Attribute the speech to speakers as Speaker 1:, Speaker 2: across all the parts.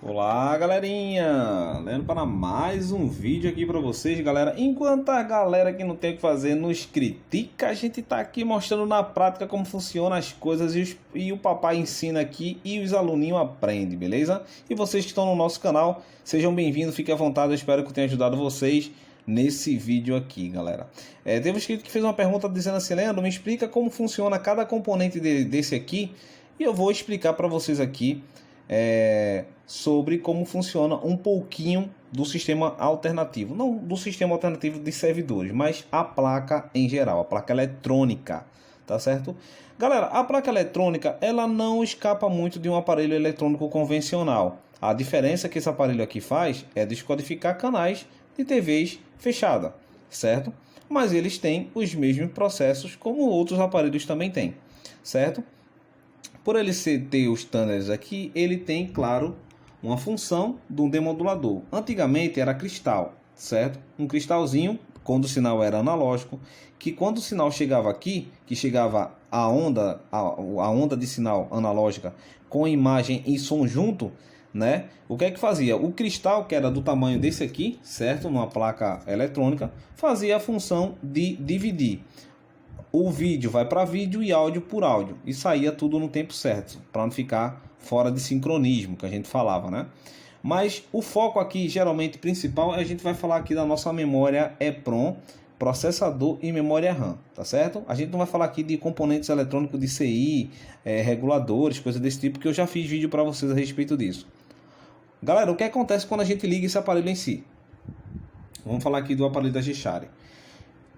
Speaker 1: Olá, galerinha! Lendo para mais um vídeo aqui para vocês, galera. Enquanto a galera que não tem o que fazer nos critica, a gente tá aqui mostrando na prática como funcionam as coisas e o papai ensina aqui e os aluninhos aprendem, beleza? E vocês que estão no nosso canal, sejam bem-vindos, fiquem à vontade, eu espero que eu tenha ajudado vocês nesse vídeo aqui, galera. Teve um inscrito que fez uma pergunta dizendo assim: Leandro, me explica como funciona cada componente desse aqui, e eu vou explicar para vocês aqui sobre como funciona um pouquinho do sistema alternativo, não do sistema alternativo de servidores, mas a placa em geral, a placa eletrônica, tá certo? Galera, a placa eletrônica, ela não escapa muito de um aparelho eletrônico convencional. A diferença que esse aparelho aqui faz é descodificar canais de TVs fechada, certo? Mas eles têm os mesmos processos como outros aparelhos também têm, certo? Por ele ter os standards aqui, ele tem, claro, uma função de um demodulador. Antigamente era cristal, certo? Um cristalzinho, quando o sinal era analógico, que quando o sinal chegava aqui, que chegava a onda de sinal analógica com imagem e som junto, né? O que é que fazia? O cristal, que era do tamanho desse aqui, certo? Numa placa eletrônica, fazia a função de dividir. O vídeo vai para vídeo e áudio por áudio. E saía tudo no tempo certo, para não ficar fora de sincronismo, que a gente falava, né? Mas o foco aqui, geralmente principal, a gente vai falar aqui da nossa memória EEPROM, processador e memória RAM, tá certo? A gente não vai falar aqui de componentes eletrônicos de CI, reguladores, coisas desse tipo, que eu já fiz vídeo para vocês a respeito disso. Galera, o que acontece quando a gente liga esse aparelho em si? Vamos falar aqui do aparelho da G-Share,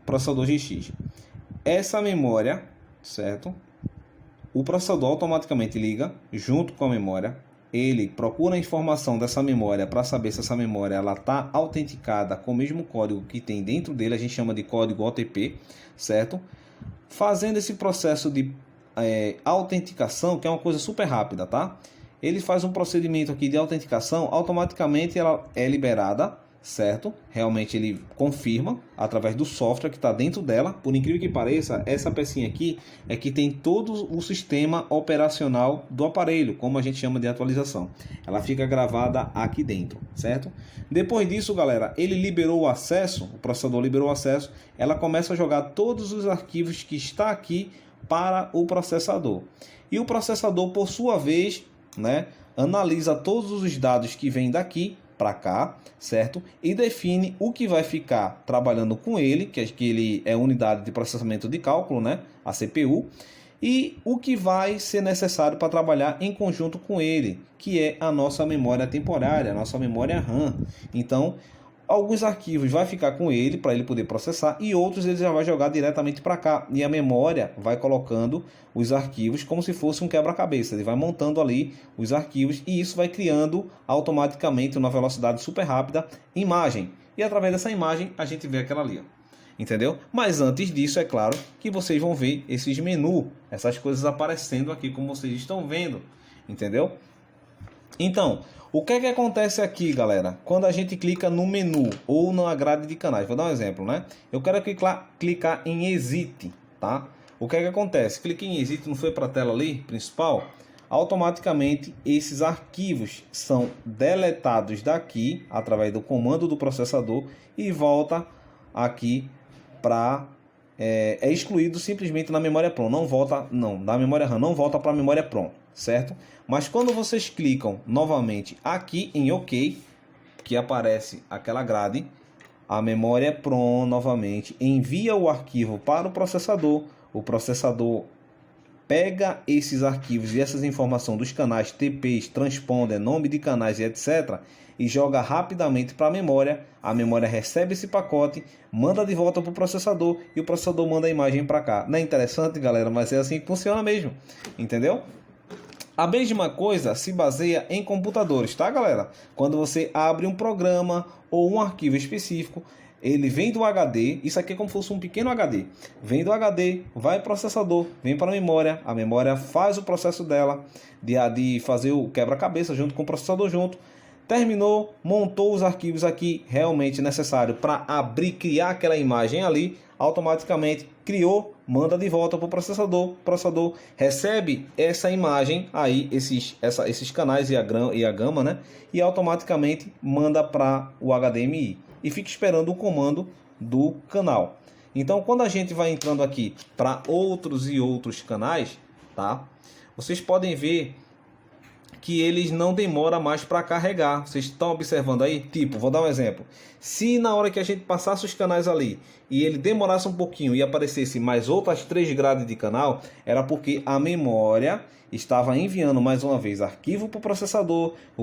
Speaker 1: processador GX. Essa memória, certo? O processador automaticamente liga junto com a memória. Ele procura a informação dessa memória para saber se essa memória está autenticada com o mesmo código que tem dentro dele. A gente chama de código OTP, certo? Fazendo esse processo de autenticação, que é uma coisa super rápida, tá? Ele faz um procedimento aqui de autenticação, automaticamente ela é liberada, certo? Realmente ele confirma através do software que está dentro dela. Por incrível que pareça, essa pecinha aqui é que tem todo o sistema operacional do aparelho, como a gente chama de atualização. Ela fica gravada aqui dentro, certo? Depois disso, galera, ele liberou o acesso, o processador liberou o acesso, ela começa a jogar todos os arquivos que está aqui para o processador. E o processador, por sua vez, né, analisa todos os dados que vêm daqui para cá, certo? E define o que vai ficar trabalhando com ele, que ele é unidade de processamento de cálculo, né? A CPU, e o que vai ser necessário para trabalhar em conjunto com ele, que é a nossa memória temporária, a nossa memória RAM. Então, alguns arquivos vai ficar com ele para ele poder processar e outros ele já vai jogar diretamente para cá. E a memória vai colocando os arquivos como se fosse um quebra-cabeça. Ele vai montando ali os arquivos e isso vai criando automaticamente, numa velocidade super rápida, imagem. E através dessa imagem a gente vê aquela ali, ó. Entendeu? Mas antes disso, é claro que vocês vão ver esses menus, essas coisas aparecendo aqui como vocês estão vendo. Entendeu? Então, o que é que acontece aqui, galera? Quando a gente clica no menu ou na grade de canais. Vou dar um exemplo, né? Eu quero clicar em Exit, tá? O que é que acontece? Cliquei em Exit, não foi para a tela ali, principal? Automaticamente, esses arquivos são deletados daqui, através do comando do processador, e volta aqui para... É excluído simplesmente na memória PROM. Não volta, não, da memória RAM, não volta para a memória PROM, certo? Mas quando vocês clicam novamente aqui em OK, que aparece aquela grade, a memória PROM novamente envia o arquivo para o processador pega esses arquivos e essas informações dos canais TPs, transponder, nome de canais e etc. e joga rapidamente para a memória memória recebe esse pacote, manda de volta para o processador e o processador manda a imagem para cá. Não é interessante, galera? Mas é assim que funciona mesmo, entendeu? A mesma coisa se baseia em computadores, tá, galera? Quando você abre um programa ou um arquivo específico, ele vem do HD, isso aqui é como se fosse um pequeno HD. Vem do HD, vai para o processador, vem para a memória faz o processo dela, de fazer o quebra-cabeça junto com o processador junto. Terminou, montou os arquivos aqui realmente necessário para abrir, criar aquela imagem ali, automaticamente criou, manda de volta para o processador recebe essa imagem aí, esses canais e a gama, né? E automaticamente manda para o HDMI e fica esperando o comando do canal. Então, quando a gente vai entrando aqui para outros e outros canais, tá? Vocês podem ver que eles não demoram mais para carregar. Vocês estão observando aí? Tipo, vou dar um exemplo. Se na hora que a gente passasse os canais ali e ele demorasse um pouquinho e aparecesse mais outras 3 grades de canal, era porque a memória estava enviando mais uma vez arquivo para o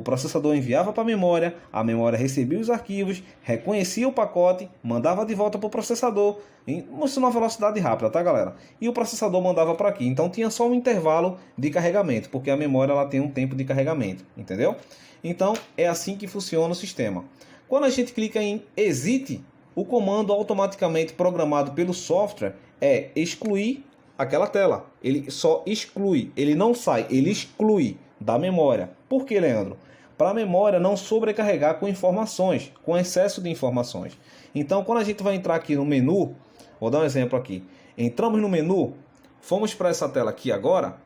Speaker 1: processador enviava para a memória recebia os arquivos, reconhecia o pacote, mandava de volta para o processador, isso numa velocidade rápida, tá, galera? E o processador mandava para aqui. Então tinha só um intervalo de carregamento, porque a memória ela tem um tempo de carregamento, entendeu? Então é assim que funciona o sistema. Quando a gente clica em Exit, o comando automaticamente programado pelo software é excluir aquela tela. Ele só exclui, ele não sai, ele exclui da memória. Por que, Leandro? Para a memória não sobrecarregar com informações, com excesso de informações. Então, quando a gente vai entrar aqui no menu, vou dar um exemplo aqui. Entramos no menu, fomos para essa tela aqui agora.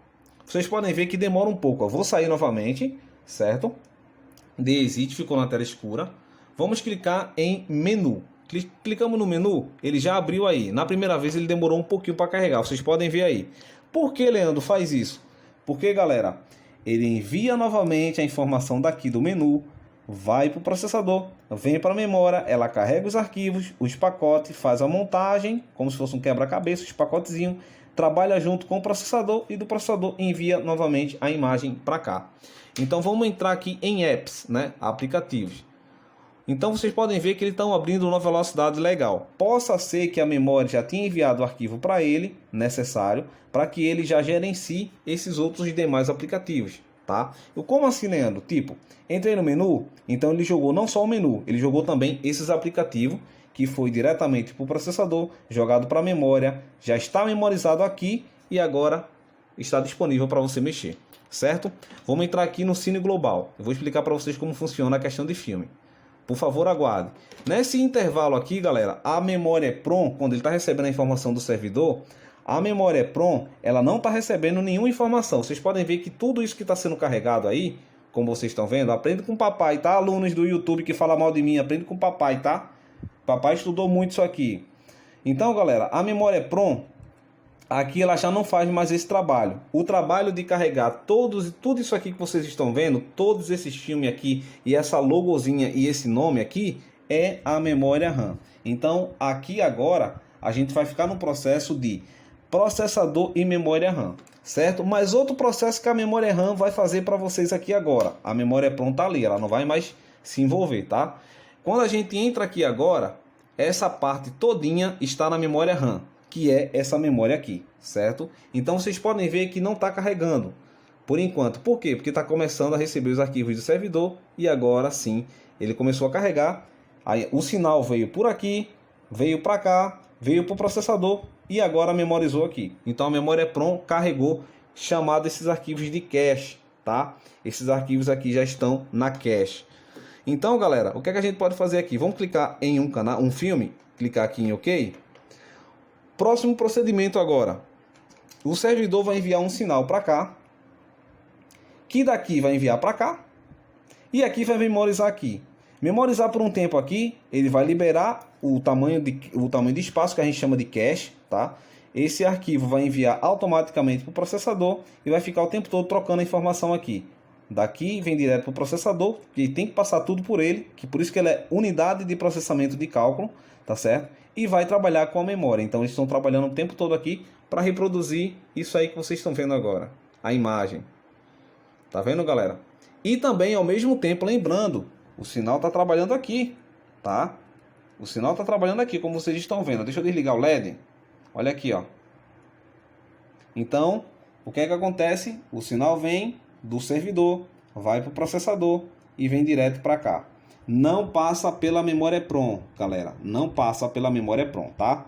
Speaker 1: Vocês podem ver que demora um pouco. Eu vou sair novamente, certo? De Exit, ficou na tela escura. Vamos clicar em menu. Clicamos no menu, ele já abriu aí. Na primeira vez ele demorou um pouquinho para carregar, vocês podem ver aí. Por que, Leandro, faz isso? Porque, galera, ele envia novamente a informação daqui do menu, vai para o processador, vem para a memória, ela carrega os arquivos, os pacotes, faz a montagem, como se fosse um quebra-cabeça, os pacotezinhos, trabalha junto com o processador e do processador envia novamente a imagem para cá. Então vamos entrar aqui em apps, né? Aplicativos. Então vocês podem ver que eles estão abrindo uma velocidade legal. Possa ser que a memória já tenha enviado o arquivo para ele, necessário, para que ele já gerencie esses outros demais aplicativos, tá? Eu como assim, Leandro? Tipo, entrei no menu, então ele jogou não só o menu, ele jogou também esses aplicativos, que foi diretamente para o processador, jogado para a memória, já está memorizado aqui e agora está disponível para você mexer, certo? Vamos entrar aqui no Cine Global. Eu vou explicar para vocês como funciona a questão de filme. Por favor, aguarde. Nesse intervalo aqui, galera, a memória EPROM, quando ele está recebendo a informação do servidor, a memória EPROM, ela não está recebendo nenhuma informação. Vocês podem ver que tudo isso que está sendo carregado aí, como vocês estão vendo, aprende com o papai, tá? Alunos do YouTube que falam mal de mim, aprende com o papai, tá? Papai estudou muito isso aqui. Então, galera, a memória EPROM, aqui ela já não faz mais esse trabalho. O trabalho de carregar tudo isso aqui que vocês estão vendo, todos esses filmes aqui e essa logozinha e esse nome aqui é a memória RAM. Então aqui agora a gente vai ficar no processo de processador e memória RAM, certo? Mas outro processo que a memória RAM vai fazer para vocês aqui agora. A memória pronta ali, ela não vai mais se envolver, tá? Quando a gente entra aqui agora, essa parte todinha está na memória RAM, que é essa memória aqui, certo? Então vocês podem ver que não está carregando por enquanto. Por quê? Porque está começando a receber os arquivos do servidor e agora sim ele começou a carregar. Aí o sinal veio por aqui, veio para cá, veio para o processador e agora memorizou aqui. Então a memória EPROM carregou, chamado esses arquivos de cache, tá? Esses arquivos aqui já estão na cache. Então, galera, o que é que a gente pode fazer aqui? Vamos clicar em um canal, um filme, clicar aqui em OK. Próximo procedimento agora. O servidor vai enviar um sinal para cá, que daqui vai enviar para cá, e aqui vai memorizar aqui. Memorizar por um tempo aqui, ele vai liberar o tamanho de espaço que a gente chama de cache, tá? Esse arquivo vai enviar automaticamente para o processador e vai ficar o tempo todo trocando a informação aqui. Daqui vem direto para o processador, que tem que passar tudo por ele, que por isso que ele é unidade de processamento de cálculo, tá certo? E vai trabalhar com a memória. Então eles estão trabalhando o tempo todo aqui para reproduzir isso aí que vocês estão vendo agora, a imagem. Tá vendo, galera? E também ao mesmo tempo, lembrando, o sinal está trabalhando aqui, tá? O sinal está trabalhando aqui, como vocês estão vendo. Deixa eu desligar o LED. Olha aqui, ó. Então, o que é que acontece? O sinal vem, do servidor, vai para o processador e vem direto para cá. Não passa pela memória EPROM, galera. Não passa pela memória EPROM, tá?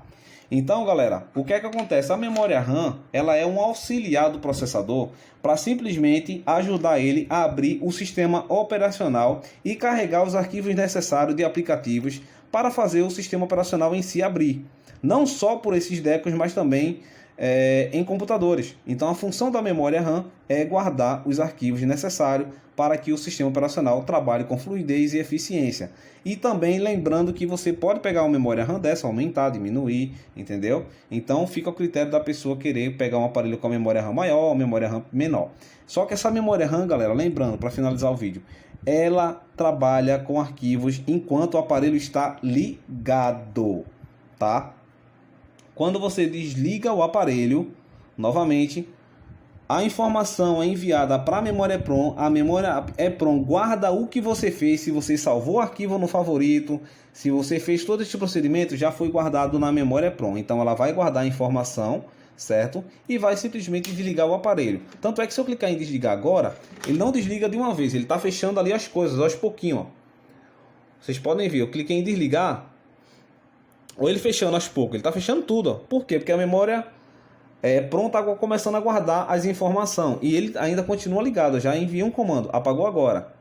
Speaker 1: Então, galera, o que é que acontece? A memória RAM, ela é um auxiliar do processador para simplesmente ajudar ele a abrir o sistema operacional e carregar os arquivos necessários de aplicativos para fazer o sistema operacional em si abrir. Não só por esses decos, mas também em computadores. Então, a função da memória RAM é guardar os arquivos necessários para que o sistema operacional trabalhe com fluidez e eficiência. E também lembrando que você pode pegar uma memória RAM dessa, aumentar, diminuir, entendeu? Então, fica ao critério da pessoa querer pegar um aparelho com a memória RAM maior ou memória RAM menor. Só que essa memória RAM, galera, lembrando, para finalizar o vídeo, ela trabalha com arquivos enquanto o aparelho está ligado, tá? Quando você desliga o aparelho, novamente, a informação é enviada para a memória EPROM. A memória EPROM guarda o que você fez. Se você salvou o arquivo no favorito, se você fez todo esse procedimento, já foi guardado na memória EPROM. Então, ela vai guardar a informação, certo? E vai simplesmente desligar o aparelho. Tanto é que se eu clicar em desligar agora, ele não desliga de uma vez. Ele está fechando ali as coisas, aos pouquinhos. Ó. Vocês podem ver, eu cliquei em desligar. Ou ele fechando aos poucos, ele está fechando tudo. Ó. Por quê? Porque a memória EPROM está começando a guardar as informações. E ele ainda continua ligado, já enviei um comando, apagou agora.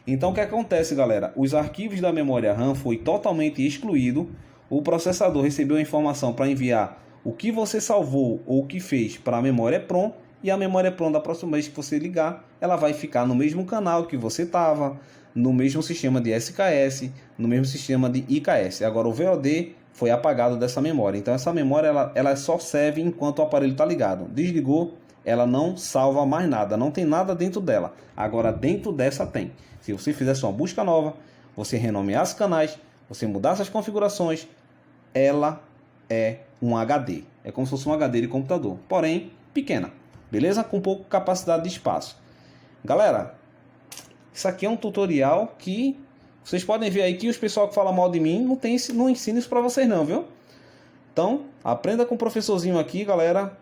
Speaker 1: Então o que acontece, galera? Os arquivos da memória RAM foi totalmente excluído. O processador recebeu a informação para enviar o que você salvou ou o que fez para a memória EPROM. E a memória EPROM da próxima vez que você ligar, ela vai ficar no mesmo canal que você estava, no mesmo sistema de SKS, no mesmo sistema de IKS. Agora o VOD foi apagado dessa memória. Então essa memória ela só serve enquanto o aparelho está ligado. Desligou, ela não salva mais nada. Não tem nada dentro dela. Agora dentro dessa tem. Se você fizesse uma busca nova, você renomear os canais, você mudar essas configurações, ela é um HD. É como se fosse um HD de computador. Porém, pequena. Beleza? Com pouca capacidade de espaço. Galera, isso aqui é um tutorial que vocês podem ver aí que os pessoal que falam mal de mim não ensina isso para vocês não, viu? Então, aprenda com o professorzinho aqui, galera,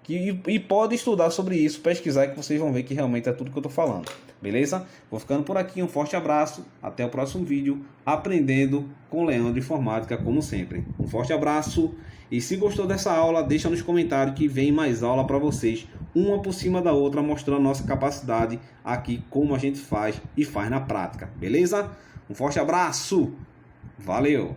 Speaker 1: e pode estudar sobre isso, pesquisar, que vocês vão ver que realmente é tudo que eu tô falando. Beleza? Vou ficando por aqui, um forte abraço, até o próximo vídeo, aprendendo com Leandro Informática, como sempre. Um forte abraço, e se gostou dessa aula, deixa nos comentários que vem mais aula para vocês, uma por cima da outra, mostrando nossa capacidade aqui, como a gente faz e faz na prática. Beleza? Um forte abraço, valeu!